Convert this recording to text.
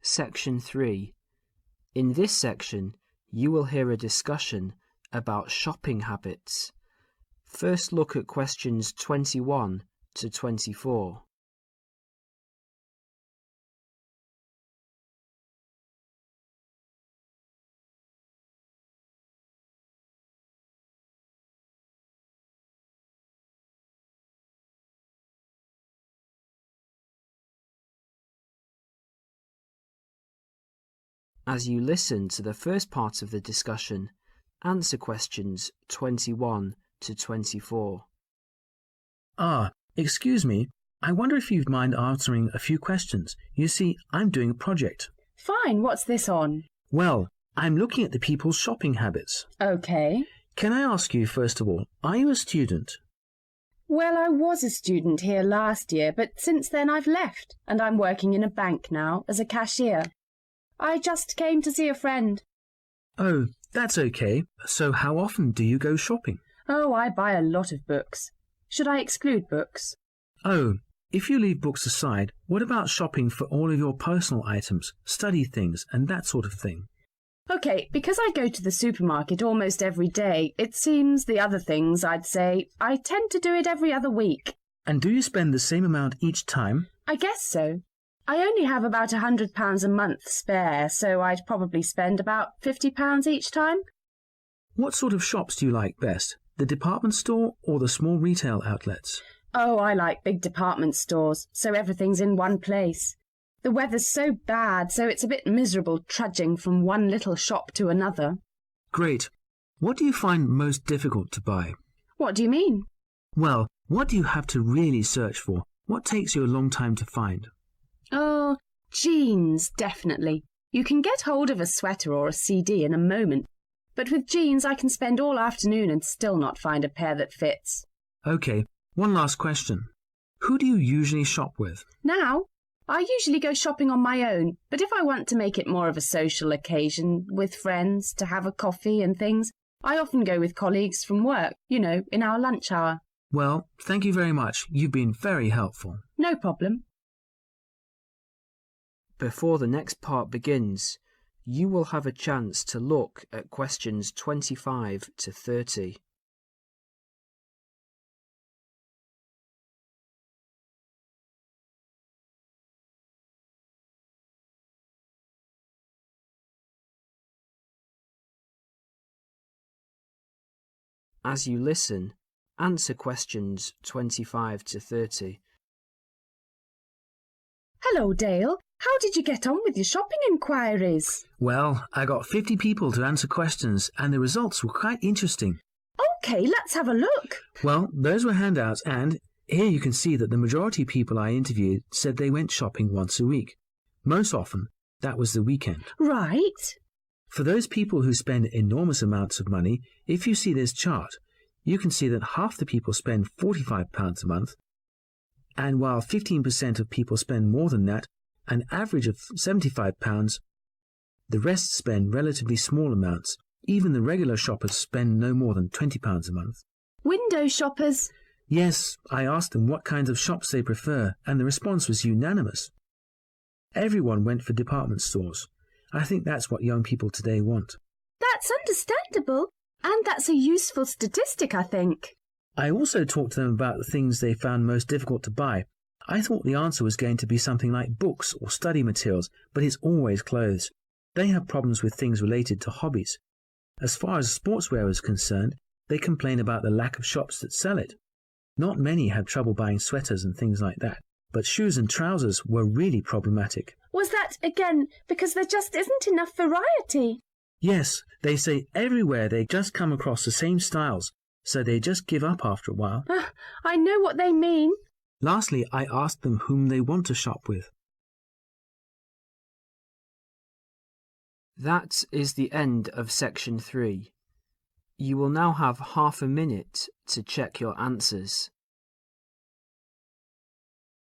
Section 3. In this section, you will hear a discussion about shopping habits. First look at questions 21 to 24. As you listen to the first part of the discussion, answer questions 21 to 24. Excuse me. I wonder if you'd mind answering a few questions. You see, I'm doing a project. Fine, what's this on? Well, I'm looking at the people's shopping habits. Okay. Can I ask you, first of all, are you a student? Well, I was a student here last year, but since then I've left, and I'm working in a bank now as a cashier. I just came to see a friend. Oh, that's okay. So how often do you go shopping? Oh, I buy a lot of books. Should I exclude books? Oh, if you leave books aside, what about shopping for all of your personal items, study things, and that sort of thing? OK, because I go to the supermarket almost every day, it seems the other things, I'd say, I tend to do it every other week. And do you spend the same amount each time? I guess so. I only have about £100 a month spare, so I'd probably spend about £50 each time. What sort of shops do you like best? The department store or the small retail outlets? Oh, I like big department stores, so everything's in one place. The weather's so bad, so it's a bit miserable trudging from one little shop to another. Great. What do you find most difficult to buy? What do you mean? Well, what do you have to really search for? What takes you a long time to find? Oh, jeans, definitely. You can get hold of a sweater or a CD in a moment, but with jeans I can spend all afternoon and still not find a pair that fits. OK, one last question. Who do you usually shop with? Now, I usually go shopping on my own, but if I want to make it more of a social occasion with friends to have a coffee and things, I often go with colleagues from work, you know, in our lunch hour. Well, thank you very much. You've been very helpful. No problem. Before the next part begins, you will have a chance to look at questions 25 to 30. As you listen, answer questions 25 to 30. Hello, Dale. How did you get on with your shopping inquiries? Well, I got 50 people to answer questions and the results were quite interesting. OK, let's have a look. Well, those were handouts and here you can see that the majority of people I interviewed said they went shopping once a week. Most often, that was the weekend. Right. For those people who spend enormous amounts of money, if you see this chart, you can see that half the people spend £45 a month, and while 15% of people spend more than that, an average of £75, the rest spend relatively small amounts. Even the regular shoppers spend no more than £20 a month. Window shoppers? Yes, I asked them what kinds of shops they prefer, and the response was unanimous. Everyone went for department stores. I think that's what young people today want. That's understandable, and that's a useful statistic, I think. I also talked to them about the things they found most difficult to buy. I thought the answer was going to be something like books or study materials, but it's always clothes. They have problems with things related to hobbies. As far as sportswear is concerned, they complain about the lack of shops that sell it. Not many had trouble buying sweaters and things like that, but shoes and trousers were really problematic. Was that, again, because there just isn't enough variety? Yes, they say everywhere they just come across the same styles, so they just give up after a while. I know what they mean. Lastly, I asked them whom they want to shop with. That is the end of section 3. You will now have half a minute to check your answers.